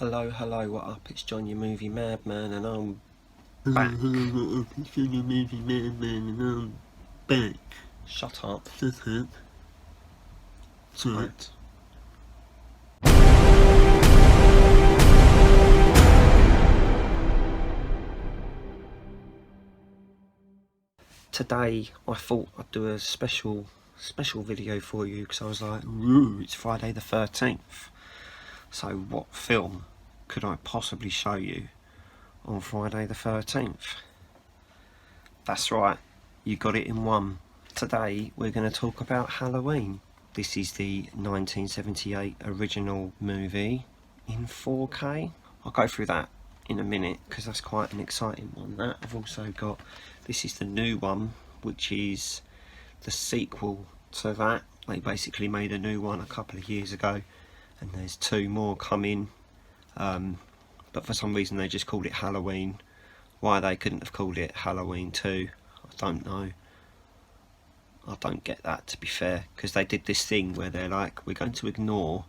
Hello, what up? It's John, your movie madman, and I'm back. Hello, what up? It's John, your movie madman, and I'm back. Shut up. Shut up. Right. Today, I thought I'd do a special video for you because I was like, ooh, it's Friday the 13th. So what film could I possibly show you on Friday the 13th? That's right, you got it in one. Today we're going to talk about Halloween. This is the 1978 original movie in 4K. I'll go through that in a minute because that's quite an exciting one. That I've also got, this is the new one, which is the sequel to that. They basically made a new one a couple of years ago, and there's two more coming, but for some reason they just called it Halloween. Why they couldn't have called it Halloween 2, I don't know. I don't get that, to be fair, because they did this thing where they're like, we're going to ignore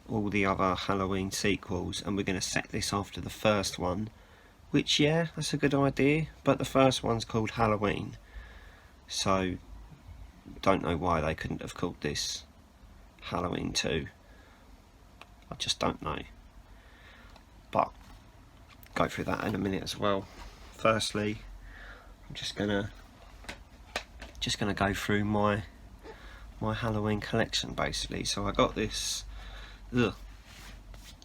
all the other Halloween sequels and we're going to set this after the first one, which, yeah, that's a good idea, but the first one's called Halloween, so don't know why they couldn't have called this Halloween 2. I just don't know, but go through that in a minute as well. Firstly, I'm just gonna go through my Halloween collection, basically. So I got this,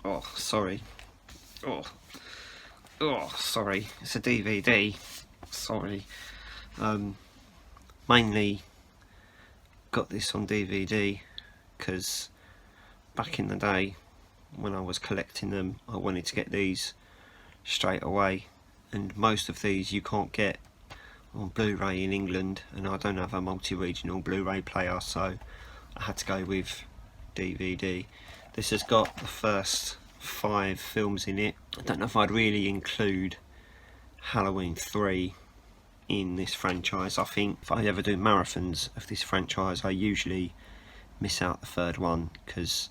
oh sorry, it's a DVD, sorry. Mainly got this on DVD because back in the day when I was collecting them, I wanted to get these straight away, and most of these you can't get on Blu-ray in England, and I don't have a multi-regional Blu-ray player, so I had to go with DVD. This has got the first 5 films in it. I don't know if I'd really include Halloween 3 in this franchise. I think if I ever do marathons of this franchise, I usually miss out the third one, because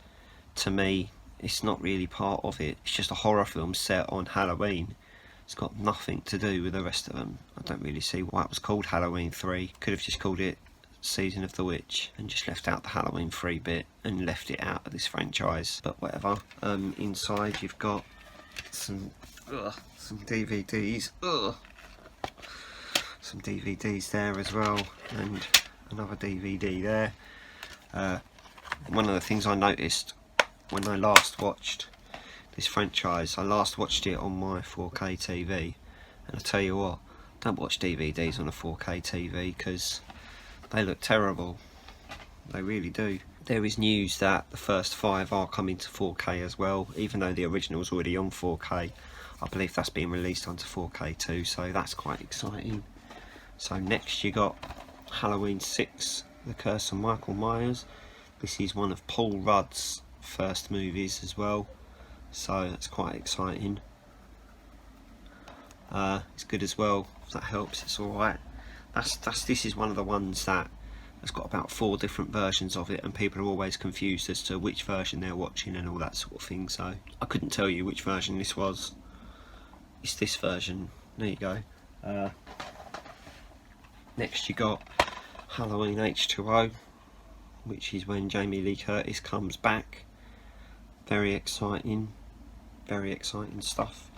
to me it's not really part of it. It's just a horror film set on Halloween. It's got nothing to do with the rest of them. I don't really see why it was called Halloween 3. Could have just called it Season of the Witch and just left out the Halloween 3 bit and left it out of this franchise, but whatever. Inside you've got some DVDs. Some DVDs there as well, and another DVD there. One of the things I noticed when I last watched this franchise, I last watched it on my 4K TV, and I tell you what, don't watch DVDs on a 4K TV because they look terrible. They really do. There is news that the first 5 are coming to 4K as well, even though the original's already on 4K. I believe that's being released onto 4K too, so that's quite exciting. So next you got Halloween 6, The Curse of Michael Myers. This is one of Paul Rudd's first movies as well, so that's quite exciting. It's good as well, if that helps. It's alright. This is one of the ones that has got about 4 different versions of it, and people are always confused as to which version they're watching and all that sort of thing, so I couldn't tell you which version this was. It's this version. There you go. Next you got Halloween H2O, which is when Jamie Lee Curtis comes back. Very exciting stuff,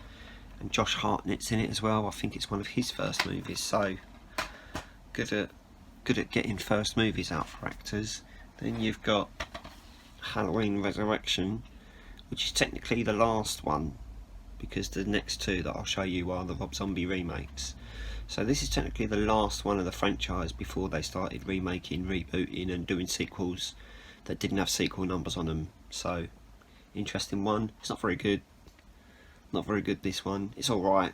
and Josh Hartnett's in it as well. I think it's one of his first movies, so good at getting first movies out for actors. Then you've got Halloween Resurrection, which is technically the last one, because the next 2 that I'll show you are the Rob Zombie remakes. So this is technically the last one of the franchise before they started remaking, rebooting and doing sequels that didn't have sequel numbers on them. So interesting one. It's not very good. Not very good, this one. It's alright.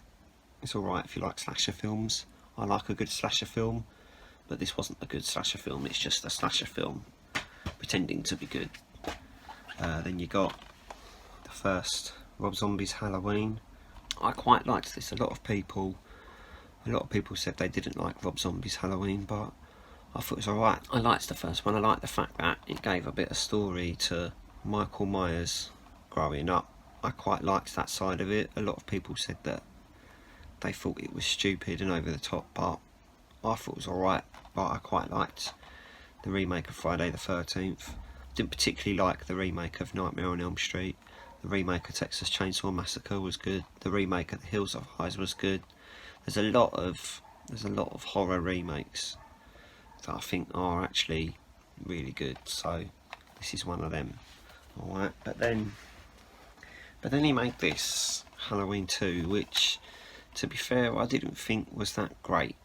It's alright if you like slasher films. I like a good slasher film, but this wasn't a good slasher film. It's just a slasher film pretending to be good. Then you got the first Rob Zombie's Halloween. I quite liked this. A lot of people said they didn't like Rob Zombie's Halloween, but I thought it was alright. I liked the first one. I liked the fact that it gave a bit of story to Michael Myers growing up, I quite liked that side of it. A lot of people said that they thought it was stupid and over the top, but I thought it was alright. But I quite liked the remake of Friday the 13th. Didn't particularly like the remake of Nightmare on Elm Street. The remake of Texas Chainsaw Massacre was good. The remake of The Hills Have Eyes was good. There's a lot of horror remakes that I think are actually really good. So this is one of them. Alright, but then he made this Halloween 2, which, to be fair, I didn't think was that great.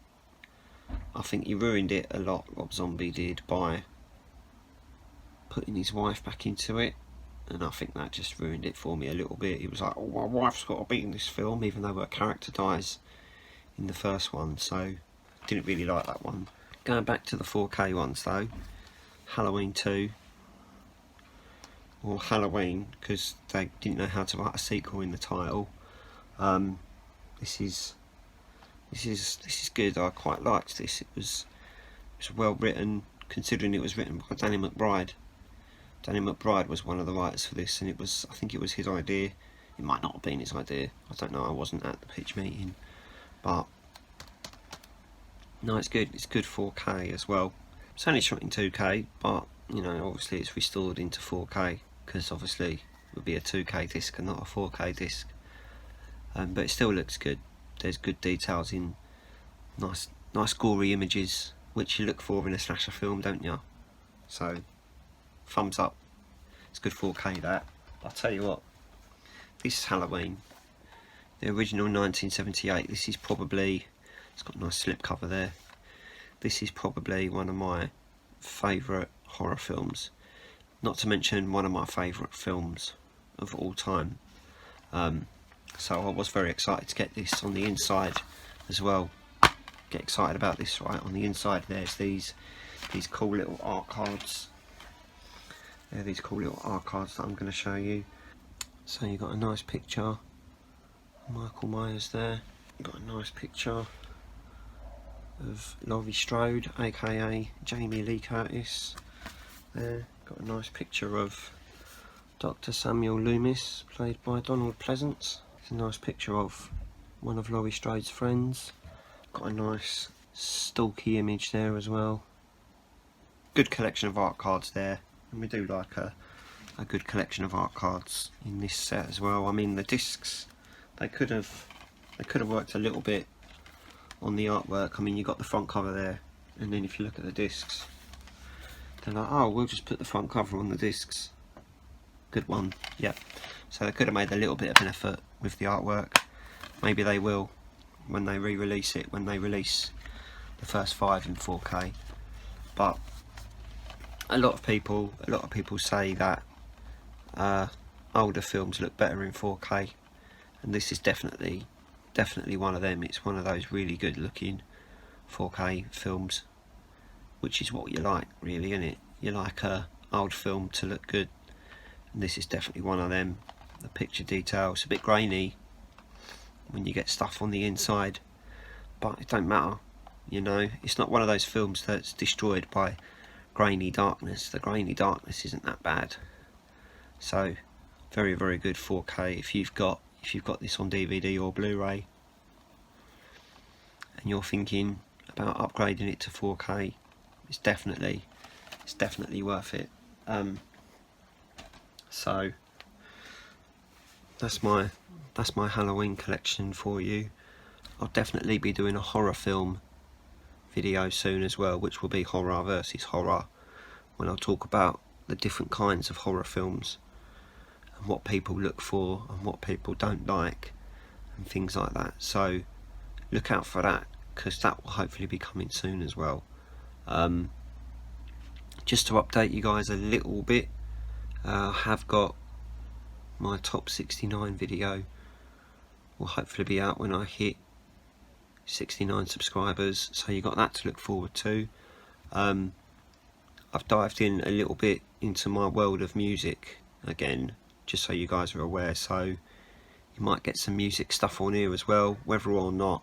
I think he ruined it a lot, Rob Zombie did, by putting his wife back into it, and I think that just ruined it for me a little bit. He was like, oh, my wife's got to be in this film, even though her character dies in the first one, so didn't really like that one. Going back to the 4K ones though, Halloween 2, or Halloween, because they didn't know how to write a sequel in the title. This is good. I quite liked this. It was well written, considering it was written by Danny McBride. Danny McBride was one of the writers for this, and I think it was his idea. It might not have been his idea. I don't know. I wasn't at the pitch meeting, but no, it's good. It's good 4K as well. It's only shot in 2K, but you know, obviously it's restored into 4K because obviously it would be a 2K disc and not a 4K disc. But it still looks good. There's good details in nice gory images, which you look for in a slasher film, don't you? So, thumbs up. It's good 4K that. I'll tell you what, this Halloween, the original 1978, this is probably, it's got a nice slip cover there. This is probably one of my favourite horror films. Not to mention one of my favourite films of all time. So I was very excited to get this on the inside as well. Get excited about this, right? On the inside there's these cool little art cards. They're these cool little art cards that I'm going to show you. So you've got a nice picture of Michael Myers there. You've got a nice picture of Laurie Strode, aka Jamie Lee Curtis. There, got a nice picture of Dr. Samuel Loomis, played by Donald Pleasance. It's a nice picture of one of Laurie Strode's friends. Got a nice stalky image there as well. Good collection of art cards there, and we do like a good collection of art cards in this set as well. I mean, the discs, they could have worked a little bit on the artwork. I mean, you got the front cover there, and then if you look at the discs, they're like, oh, we'll just put the front cover on the discs. Good one, yep. So they could have made a little bit of an effort with the artwork. Maybe they will when they re-release it, when they release the first 5 in 4K. But a lot of people say that older films look better in 4K, and this is definitely one of them. It's one of those really good looking 4K films, which is what you like, really, isn't it? You like a old film to look good, and this is definitely one of them. The picture details a bit grainy when you get stuff on the inside, but it don't matter, you know. It's not one of those films that's destroyed by grainy darkness. The grainy darkness isn't that bad. So very, very good 4K. If you've got this on DVD or Blu-ray and you're thinking about upgrading it to 4K, it's definitely worth it. So that's my Halloween collection for you. I'll definitely be doing a horror film video soon as well, which will be horror versus horror, when I'll talk about the different kinds of horror films and what people look for and what people don't like and things like that. So look out for that, because that will hopefully be coming soon as well. Just to update you guys a little bit, I have got my top 69 video, will hopefully be out when I hit 69 subscribers, so you got that to look forward to. I've dived in a little bit into my world of music again, just so you guys are aware, so you might get some music stuff on here as well. Whether or not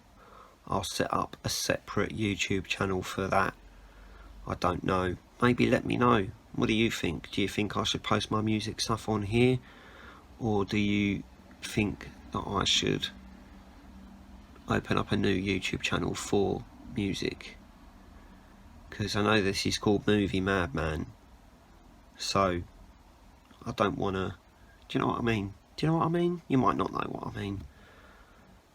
I'll set up a separate YouTube channel for that, I don't know. Maybe let me know. What do you think? Do you think I should post my music stuff on here, or do you think that I should open up a new YouTube channel for music? Because I know this is called Movie Madman, so I don't want to... Do you know what I mean? Do you know what I mean? You might not know what I mean.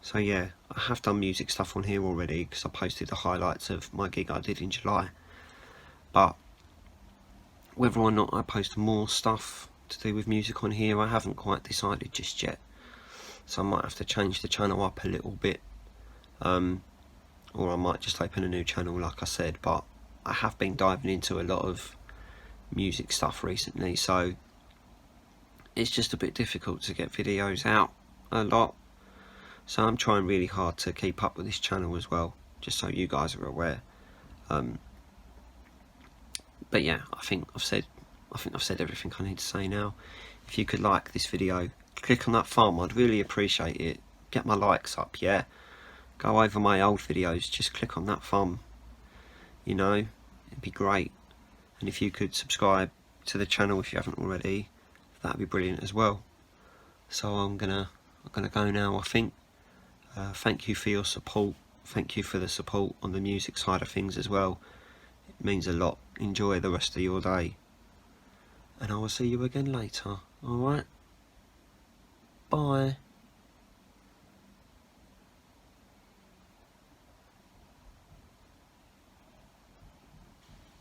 So yeah, I have done music stuff on here already, because I posted the highlights of my gig I did in July. But whether or not I post more stuff to do with music on here, I haven't quite decided just yet. So I might have to change the channel up a little bit, or I might just open a new channel like I said. But I have been diving into a lot of music stuff recently, so it's just a bit difficult to get videos out a lot. So I'm trying really hard to keep up with this channel as well, just so you guys are aware. But yeah, I think I've said everything I need to say now. If you could like this video, click on that thumb, I'd really appreciate it. Get my likes up, yeah. Go over my old videos, just click on that thumb. You know, it'd be great. And if you could subscribe to the channel if you haven't already, that'd be brilliant as well. So I'm gonna go now, I think. Thank you for your support. Thank you for the support on the music side of things as well. It means a lot. Enjoy the rest of your day, and I will see you again later. Alright? Bye.